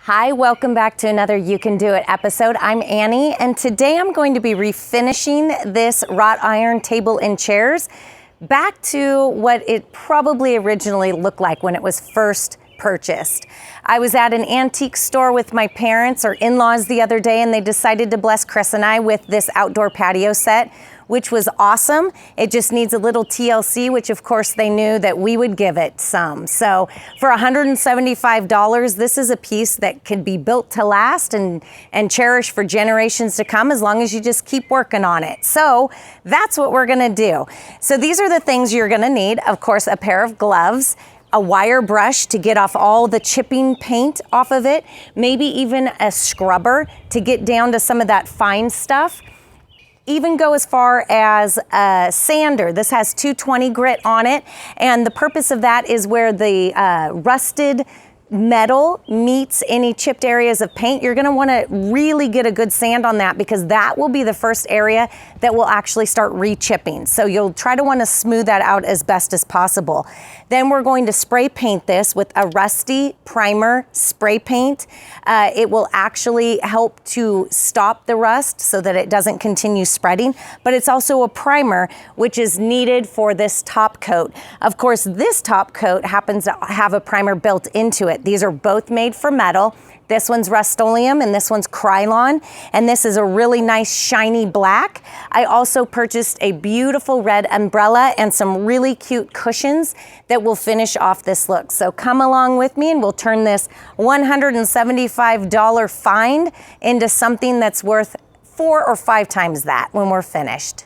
Hi, welcome back to another You Can Do It episode. I'm Annie, and today I'm going to be refinishing this wrought iron table and chairs back to what it probably originally looked like when it was first purchased. I was at an antique store with my parents or in-laws the other day, and they decided to bless Chris and I with this outdoor patio set, which was awesome. It just needs a little TLC, which of course they knew that we would give it some. So for $175, this is a piece that could be built to last and cherish for generations to come, as long as you just keep working on it. So that's what we're gonna do. So these are the things you're gonna need. Of course, a pair of gloves, a wire brush to get off all the chipping paint off of it, maybe even a scrubber to get down to some of that fine stuff. Even go as far as a sander. This has 220 grit on it, and the purpose of that is where the rusted metal meets any chipped areas of paint. You're gonna wanna really get a good sand on that, because that will be the first area that will actually start re-chipping. So you'll try to wanna smooth that out as best as possible. Then we're going to spray paint this with a rusty primer spray paint. It will actually help to stop the rust so that it doesn't continue spreading, but it's also a primer which is needed for this top coat. Of course, this top coat happens to have a primer built into it. These are both made for metal. This one's Rustoleum and this one's Krylon, and this is a really nice shiny black. I also purchased a beautiful red umbrella and some really cute cushions that will finish off this look. So come along with me and we'll turn this $175 find into something that's worth 4 or 5 times that when we're finished.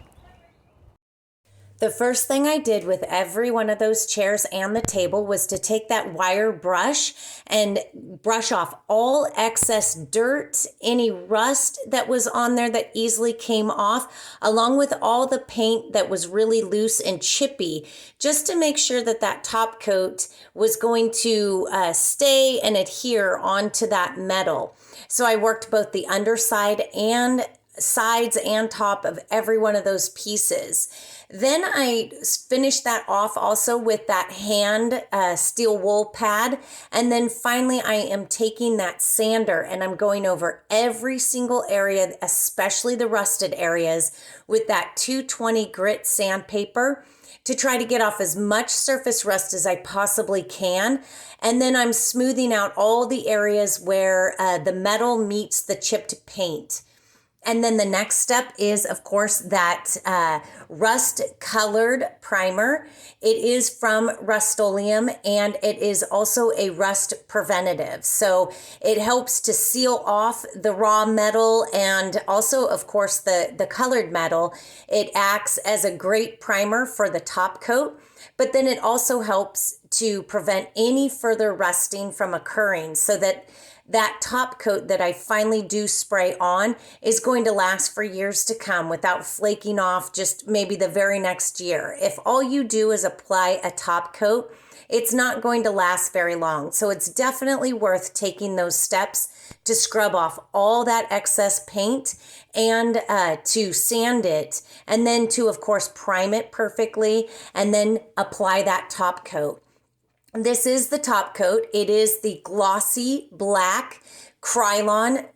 The first thing I did with every one of those chairs and the table was to take that wire brush and brush off all excess dirt, any rust that was on there that easily came off, along with all the paint that was really loose and chippy, just to make sure that that top coat was going to stay and adhere onto that metal. So I worked both the underside and sides and top of every one of those pieces. Then I finished that off also with that hand steel wool pad. And then finally I am taking that sander and I'm going over every single area, especially the rusted areas, with that 220 grit sandpaper to try to get off as much surface rust as I possibly can. And then I'm smoothing out all the areas where the metal meets the chipped paint. And then the next step is, of course, that rust colored primer. It is from Rustoleum, and it is also a rust preventative. So it helps to seal off the raw metal and also, of course, the colored metal. It acts as a great primer for the top coat, but then it also helps to prevent any further rusting from occurring, so that that top coat that I finally do spray on is going to last for years to come without flaking off just maybe the very next year. If all you do is apply a top coat, it's not going to last very long. So it's definitely worth taking those steps to scrub off all that excess paint and to sand it, and then to, of course, prime it perfectly and then apply that top coat. This is the top coat. It is the glossy black Krylon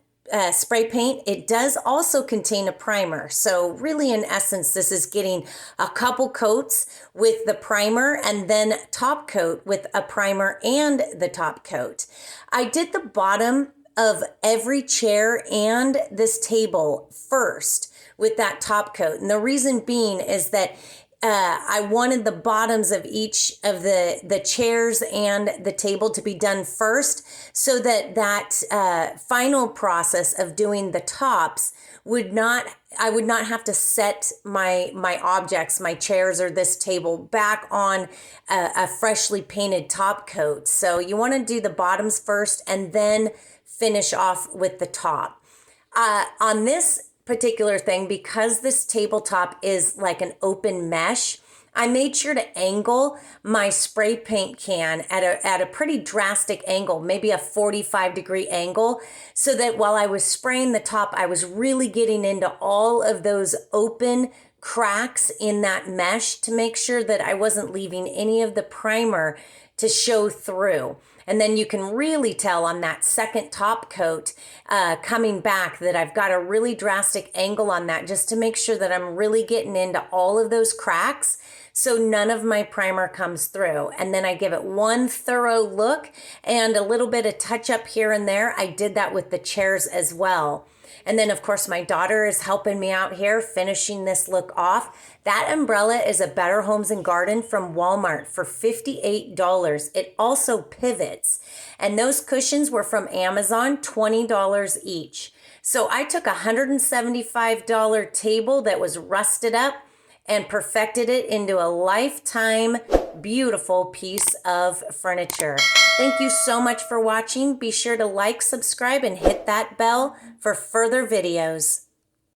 spray paint. It does also contain a primer. So really, in essence, this is getting a couple coats with the primer and then top coat with a primer and the top coat. I did the bottom of every chair and this table first with that top coat. And the reason being is that I wanted the bottoms of each of the chairs and the table to be done first, so that that final process of doing the tops I would not have to set my objects, my chairs or this table back on a freshly painted top coat. So you want to do the bottoms first and then finish off with the top. On this particular thing, because this tabletop is like an open mesh, I made sure to angle my spray paint can at a pretty drastic angle, maybe a 45-degree angle, so that while I was spraying the top, I was really getting into all of those open cracks in that mesh to make sure that I wasn't leaving any of the primer to show through. And then you can really tell on that second top coat coming back that I've got a really drastic angle on that just to make sure that I'm really getting into all of those cracks so none of my primer comes through. And then I give it one thorough look and a little bit of touch up here and there. I did that with the chairs as well. And then, of course, my daughter is helping me out here finishing this look off. That umbrella is a Better Homes and Garden from Walmart for $58. It also pivots. And those cushions were from Amazon, $20 each. So I took a $175 table that was rusted up and perfected it into a lifetime beautiful piece of furniture. Thank you so much for watching. Be sure to like, subscribe, and hit that bell for further videos.